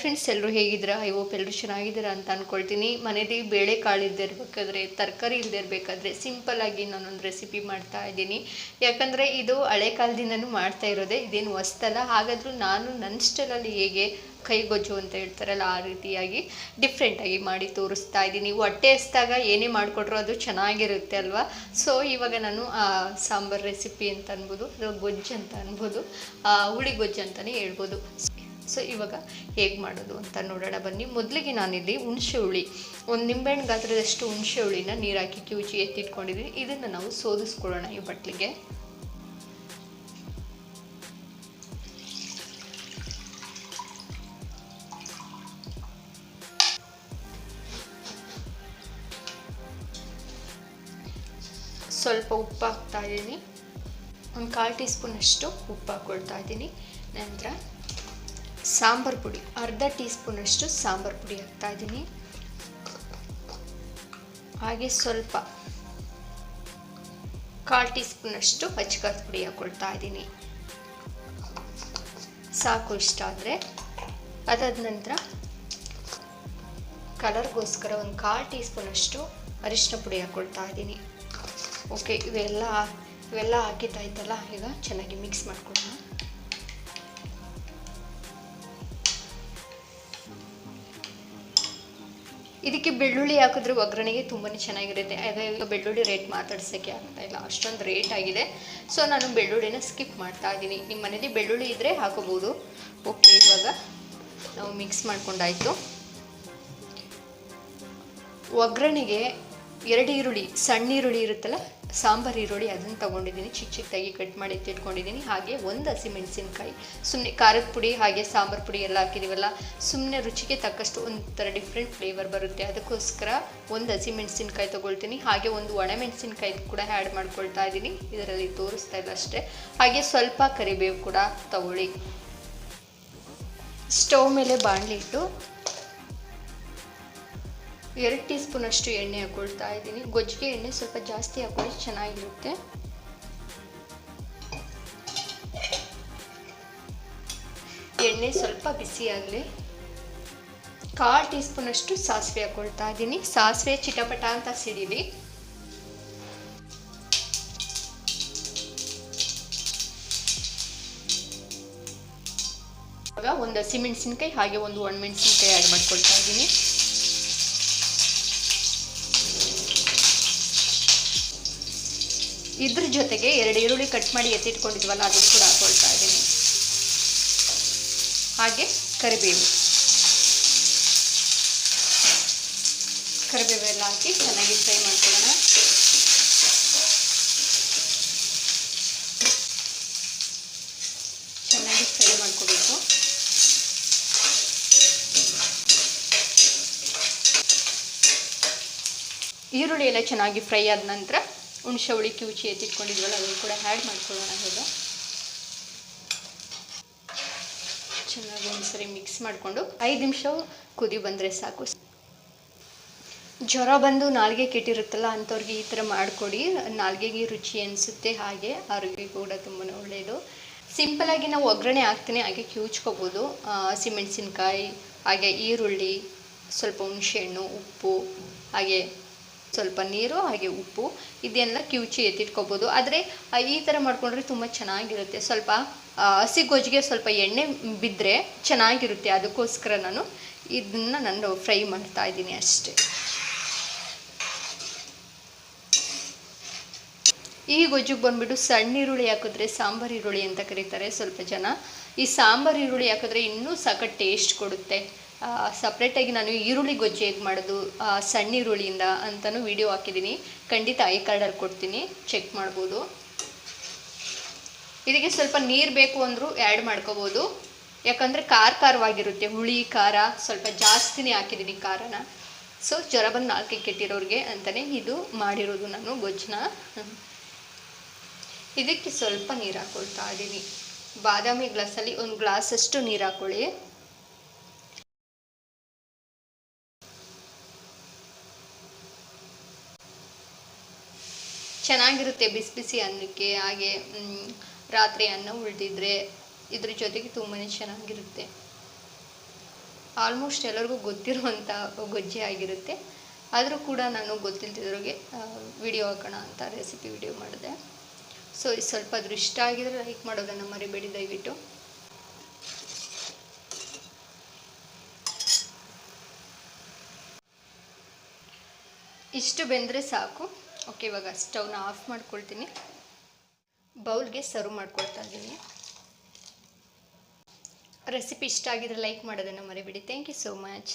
Friends, ಎಲ್ಲರೂ ಹೇಗಿದ್ದೀರಾ? I hope ಎಲ್ಲರೂ ಚೆನ್ನಾಗಿದ್ದೀರಾ ಅಂತ ಅಂದ್ಕೊಳ್ತೀನಿ. ಮನೇಲಿ ಬೇಳೆಕಾಳು ಇಲ್ಲದೆ ಇರಬೇಕಾದ್ರೆ, ತರಕಾರಿ ಇಲ್ಲದೆ ಇರಬೇಕಾದ್ರೆ ಸಿಂಪಲ್ಲಾಗಿ ನಾನೊಂದು ರೆಸಿಪಿ ಮಾಡ್ತಾ ಇದ್ದೀನಿ. ಯಾಕಂದರೆ ಇದು ಹಳೆ ಕಾಲದಿಂದನೂ ಮಾಡ್ತಾ ಇರೋದೇ, ಇದೇನು ಹೊಸ್ತಲ್ಲ. ಹಾಗಾದರೂ ನಾನು ನನ್ನ ಸ್ಟೈಲಲ್ಲಿ ಹೇಗೆ ಕೈಗೊಜ್ಜು ಅಂತ ಹೇಳ್ತಾರಲ್ಲ ಆ ರೀತಿಯಾಗಿ ಡಿಫ್ರೆಂಟಾಗಿ ಮಾಡಿ ತೋರಿಸ್ತಾ ಇದ್ದೀನಿ. ಹೊಟ್ಟೆ ಹಸ್ದಾಗ ಏನೇ ಮಾಡಿಕೊಟ್ರು ಅದು ಚೆನ್ನಾಗಿರುತ್ತೆ ಅಲ್ವಾ? ಸೊ ಇವಾಗ ನಾನು ಸಾಂಬಾರು ರೆಸಿಪಿ ಅಂತ ಅನ್ಬೋದು, ಅಥವಾ ಗೊಜ್ಜು ಅಂತ ಅನ್ಬೋದು, ಹುಳಿ ಗೊಜ್ಜು ಅಂತಲೇ ಹೇಳ್ಬೋದು. ಸೊ ಇವಾಗ ಹೇಗೆ ಮಾಡೋದು ಅಂತ ನೋಡೋಣ ಬನ್ನಿ. ಮೊದಲಿಗೆ ನಾನಿಲ್ಲಿ ಹುಣಸೆ ಹುಳಿ, ಒಂದು ನಿಂಬೆಹಣ್ಣು ಗಾತ್ರದಷ್ಟು ಹುಣಸೆ ಹುಳಿನ ನೀರು ಹಾಕಿ ಕಿವುಚಿ ಎತ್ತಿಟ್ಕೊಂಡಿದ್ದೀನಿ. ಇದನ್ನು ನಾವು ಸೋದಿಸ್ಕೊಳ್ಳೋಣ ಈ ಬಟ್ಲಿಗೆ. ಸ್ವಲ್ಪ ಉಪ್ಪು ಹಾಕ್ತಾ ಇದ್ದೀನಿ, ಒಂದು 1/4 ಟೀ ಸ್ಪೂನಷ್ಟು ಉಪ್ಪು ಹಾಕ್ಕೊಳ್ತಾ ಇದ್ದೀನಿ. ನಂತರ ಸಾಂಬಾರು ಪುಡಿ ಅರ್ಧ ಟೀ ಸ್ಪೂನಷ್ಟು ಸಾಂಬಾರು ಪುಡಿ ಹಾಕ್ತಾ ಇದ್ದೀನಿ. ಹಾಗೆ ಸ್ವಲ್ಪ 1/4 ಟೀ ಸ್ಪೂನಷ್ಟು ಅಚ್ಚಕಾರದ ಪುಡಿ ಹಾಕ್ಕೊಳ್ತಾ ಇದ್ದೀನಿ. ಸಾಕು ಇಷ್ಟ ಆದರೆ. ಅದಾದ ನಂತರ ಕಲರ್ಗೋಸ್ಕರ ಒಂದು 1/4 ಟೀ ಸ್ಪೂನಷ್ಟು ಅರಿಶಿನ ಪುಡಿ ಹಾಕ್ಕೊಳ್ತಾ ಇದ್ದೀನಿ. ಓಕೆ, ಇವೆಲ್ಲ ಹಾಕಿದ್ದಾಯ್ತಲ್ಲ, ಈಗ ಚೆನ್ನಾಗಿ ಮಿಕ್ಸ್ ಮಾಡ್ಕೊಳ್ಳೋಣ. ಇದಕ್ಕೆ ಬೆಳ್ಳುಳ್ಳಿ ಹಾಕಿದ್ರೆ ಒಗ್ಗರಣೆಗೆ ತುಂಬಾ ಚೆನ್ನಾಗಿರುತ್ತೆ. ಈಗ ಬೆಳ್ಳುಳ್ಳಿ ರೇಟ್ ಮಾತಾಡ್ಸೋಕ್ಕೆ ಆಗ್ತಾ ಇಲ್ಲ, ಅಷ್ಟೊಂದು ರೇಟ್ ಆಗಿದೆ. ಸೊ ನಾನು ಬೆಳ್ಳುಳ್ಳಿನ ಸ್ಕಿಪ್ ಮಾಡ್ತಾ ಇದ್ದೀನಿ. ನಿಮ್ಮ ಮನೇಲಿ ಬೆಳ್ಳುಳ್ಳಿ ಇದ್ದರೆ ಹಾಕೋಬೋದು. ಓಕೆ, ಇವಾಗ ನಾವು ಮಿಕ್ಸ್ ಮಾಡ್ಕೊಂಡಾಯಿತು. ಒಗ್ಗರಣೆಗೆ 2 ಈರುಳ್ಳಿ, ಸಣ್ಣ ಈರುಳ್ಳಿ ಇರುತ್ತಲ್ಲ, ಸಾಂಬಾರು ಈರುಳ್ಳಿ, ಅದನ್ನು ತೊಗೊಂಡಿದ್ದೀನಿ, ಚಿಕ್ಕದಾಗಿ ಕಟ್ ಮಾಡಿ ಎತ್ತಿಟ್ಕೊಂಡಿದ್ದೀನಿ. ಹಾಗೆ 1 ಹಸಿಮೆಣಸಿನ್ಕಾಯಿ, ಸುಮ್ಮನೆ ಖಾರದ ಪುಡಿ ಹಾಗೆ ಸಾಂಬಾರು ಪುಡಿ ಎಲ್ಲ ಹಾಕಿದ್ದೀವಲ್ಲ, ಸುಮ್ಮನೆ ರುಚಿಗೆ ತಕ್ಕಷ್ಟು ಒಂಥರ ಡಿಫ್ರೆಂಟ್ ಫ್ಲೇವರ್ ಬರುತ್ತೆ, ಅದಕ್ಕೋಸ್ಕರ 1 ಹಸಿಮೆಣಸಿನ್ಕಾಯಿ ತೊಗೊಳ್ತೀನಿ. ಹಾಗೆ 1 ಒಣಮೆಣಸಿನ್ಕಾಯಿ ಕೂಡ ಆ್ಯಡ್ ಮಾಡ್ಕೊಳ್ತಾ ಇದ್ದೀನಿ, ಇದರಲ್ಲಿ ತೋರಿಸ್ತಾ ಇಲ್ಲ ಅಷ್ಟೇ. ಹಾಗೆ ಸ್ವಲ್ಪ ಕರಿಬೇವು ಕೂಡ ತಗೊಳ್ಳಿ. ಸ್ಟವ್ ಮೇಲೆ ಬಾಣಲಿ ಇಟ್ಟು 2 ಟೀ ಸ್ಪೂನಷ್ಟು ಎಣ್ಣೆ ಹಾಕ್ಕೊಳ್ತಾ ಇದ್ದೀನಿ. ಗೊಜ್ಜಿಗೆ ಎಣ್ಣೆ ಸ್ವಲ್ಪ ಜಾಸ್ತಿ ಹಾಕೊಳ್ಳಿ, ಚೆನ್ನಾಗಿರುತ್ತೆ. ಎಣ್ಣೆ ಸ್ವಲ್ಪ ಬಿಸಿ ಆಗಲಿ. 1/4 ಟೀ ಸ್ಪೂನಷ್ಟು ಸಾಸಿವೆ ಹಾಕ್ಕೊಳ್ತಾ ಇದ್ದೀನಿ. ಸಾಸಿವೆ ಚಿಟಪಟ ಅಂತ ಸಿಡಿಲಿ. ಇವಾಗ 1 ಹಸಿಮೆಣಸಿನ್ಕಾಯಿ ಹಾಗೆ 1 ಒಣಮೆಣಸಿನ್ಕಾಯಿ ಆ್ಯಡ್ ಮಾಡ್ಕೊಳ್ತಾ ಇದ್ದೀನಿ. ಇದ್ರ ಜೊತೆಗೆ 2 ಈರುಳ್ಳಿ ಕಟ್ ಮಾಡಿ ಎತ್ತಿಟ್ಕೊಂಡಿದ್ವಲ್ಲ, ಅದನ್ನು ಕೂಡ ಹಾಕ್ಕೊಳ್ತಾ ಇದ್ದೀನಿ. ಹಾಗೆ ಕರಿಬೇವೆಲ್ಲ ಹಾಕಿ ಚೆನ್ನಾಗಿ ಫ್ರೈ ಮಾಡ್ಕೊಳ್ಳೋಣ. ಚೆನ್ನಾಗಿ ಫ್ರೈ ಮಾಡ್ಕೋಬೇಕು. ಈರುಳ್ಳಿ ಎಲ್ಲ ಚೆನ್ನಾಗಿ ಫ್ರೈ ಆದ ನಂತರ ಹುಣಸೆ ಹುಳಿ ಕಿವುಚಿ ಎತ್ತಿಟ್ಕೊಂಡಿದ್ವಲ್ಲ, ಅದನ್ನು ಕೂಡ ಆ್ಯಡ್ ಮಾಡ್ಕೊಳ್ಳೋಣ. ಈಗ ಚೆನ್ನಾಗಿ ಒಂದ್ಸರಿ ಮಿಕ್ಸ್ ಮಾಡಿಕೊಂಡು 5 ನಿಮಿಷ ಕುದಿ ಬಂದರೆ ಸಾಕು. ಜ್ವರ ಬಂದು ನಾಲಿಗೆ ಕೆಟ್ಟಿರುತ್ತಲ್ಲ ಅಂಥವ್ರಿಗೆ ಈ ಥರ ಮಾಡಿಕೊಡಿ, ನಾಲಿಗೆಗೆ ರುಚಿ ಅನಿಸುತ್ತೆ, ಹಾಗೆ ಆರೋಗ್ಯ ಕೂಡ ತುಂಬಾ ಒಳ್ಳೆಯದು. ಸಿಂಪಲಾಗಿ ನಾವು ಒಗ್ಗರಣೆ ಹಾಕ್ತೀನಿ, ಹಾಗೆ ಕಿವುಚ್ಕೋಬೋದು. ಹಸಿಮೆಣಸಿನ್ಕಾಯಿ ಹಾಗೆ ಈರುಳ್ಳಿ, ಸ್ವಲ್ಪ ಹುಣಸೆಹಣ್ಣು, ಉಪ್ಪು, ಹಾಗೆ ಸ್ವಲ್ಪ ನೀರು, ಹಾಗೆ ಉಪ್ಪು, ಇದೆಲ್ಲ ಕಿವುಚಿ ಎತ್ತಿಟ್ಕೋಬೋದು. ಆದರೆ ಈ ಥರ ಮಾಡಿಕೊಂಡ್ರೆ ತುಂಬ ಚೆನ್ನಾಗಿರುತ್ತೆ. ಸ್ವಲ್ಪ ಹಸಿ ಗೊಜ್ಜಿಗೆ ಸ್ವಲ್ಪ ಎಣ್ಣೆ ಬಿದ್ದರೆ ಚೆನ್ನಾಗಿರುತ್ತೆ, ಅದಕ್ಕೋಸ್ಕರ ನಾನು ಫ್ರೈ ಮಾಡ್ತಾ ಇದ್ದೀನಿ ಅಷ್ಟೇ. ಈ ಗೊಜ್ಜಿಗೆ ಬಂದುಬಿಟ್ಟು ಸಣ್ಣ ಈರುಳ್ಳಿ ಹಾಕಿದ್ರೆ ಸಾಂಬಾರು ಈರುಳ್ಳಿ ಅಂತ ಕರೀತಾರೆ ಸ್ವಲ್ಪ ಜನ. ಈ ಸಾಂಬಾರು ಈರುಳ್ಳಿ ಹಾಕಿದ್ರೆ ಇನ್ನೂ ಸಖತ್ ಟೇಸ್ಟ್ ಕೊಡುತ್ತೆ. ಸಪ್ರೇಟಾಗಿ ನಾನು ಈರುಳ್ಳಿ ಗೊಜ್ಜು ಹೇಗೆ ಮಾಡೋದು ಸಣ್ಣ ಈರುಳ್ಳಿಯಿಂದ ಅಂತಲೂ ವಿಡಿಯೋ ಹಾಕಿದ್ದೀನಿ, ಖಂಡಿತ ಐ ಕಾರ್ಡಲ್ಲಿ ಕೊಡ್ತೀನಿ, ಚೆಕ್ ಮಾಡ್ಬೋದು. ಇದಕ್ಕೆ ಸ್ವಲ್ಪ ನೀರು ಬೇಕು ಅಂದರೂ ಆ್ಯಡ್ ಮಾಡ್ಕೋಬೋದು, ಯಾಕಂದರೆ ಖಾರವಾಗಿರುತ್ತೆ. ಹುಳಿ ಖಾರ ಸ್ವಲ್ಪ ಜಾಸ್ತಿನೇ ಹಾಕಿದ್ದೀನಿ ಖಾರನ. ಸೊ ಜ್ವರ ಬಂದು ನಾಲ್ಕು ಕೆಟ್ಟಿರೋರಿಗೆ ಅಂತಲೇ ಇದು ಮಾಡಿರೋದು ನಾನು ಗೊಜ್ಜನ್ನ. ಇದಕ್ಕೆ ಸ್ವಲ್ಪ ನೀರು ಹಾಕ್ಕೊಳ್ತಾ ಇದ್ದೀನಿ. ಬಾದಾಮಿ ಗ್ಲಾಸಲ್ಲಿ 1 ಗ್ಲಾಸಷ್ಟು ನೀರು ಹಾಕ್ಕೊಳ್ಳಿ. ಚೆನ್ನಾಗಿರುತ್ತೆ ಬಿಸಿ ಬಿಸಿ ಅನ್ನಕ್ಕೆ, ಹಾಗೆ ರಾತ್ರಿ ಅನ್ನ ಉಳಿದಿದ್ರೆ ಇದ್ರ ಜೊತೆಗೆ ತುಂಬಾ ಚೆನ್ನಾಗಿರುತ್ತೆ. ಆಲ್ಮೋಸ್ಟ್ ಎಲ್ಲರಿಗೂ ಗೊತ್ತಿರುವಂಥ ಗೊಜ್ಜೆ ಆಗಿರುತ್ತೆ. ಆದರೂ ಕೂಡ ನಾನು ಗೊತ್ತಿಲ್ದಿದ್ರಿಗೆ ವಿಡಿಯೋ ಹಾಕೋಣ ಅಂತ ರೆಸಿಪಿ ವಿಡಿಯೋ ಮಾಡಿದೆ. ಸೊ ಸ್ವಲ್ಪ ಅದ್ರ ಇಷ್ಟ ಆಗಿದ್ರೆ ಲೈಕ್ ಮಾಡೋದನ್ನು ಮರಿಬೇಡಿ ದಯವಿಟ್ಟು. ಇಷ್ಟು ಬೆಂದರೆ ಸಾಕು. ಓಕೆ, ಇವಾಗ ಸ್ಟವ್ನ ಆಫ್ ಮಾಡ್ಕೊಳ್ತೀನಿ. ಬೌಲ್ಗೆ ಸರ್ವ್ ಮಾಡ್ಕೊಳ್ತಾ ಇದ್ದೀನಿ. ರೆಸಿಪಿ ಇಷ್ಟ ಆಗಿದ್ರೆ ಲೈಕ್ ಮಾಡೋದನ್ನು ಮರಿಬೇಡಿ. Thank you so much.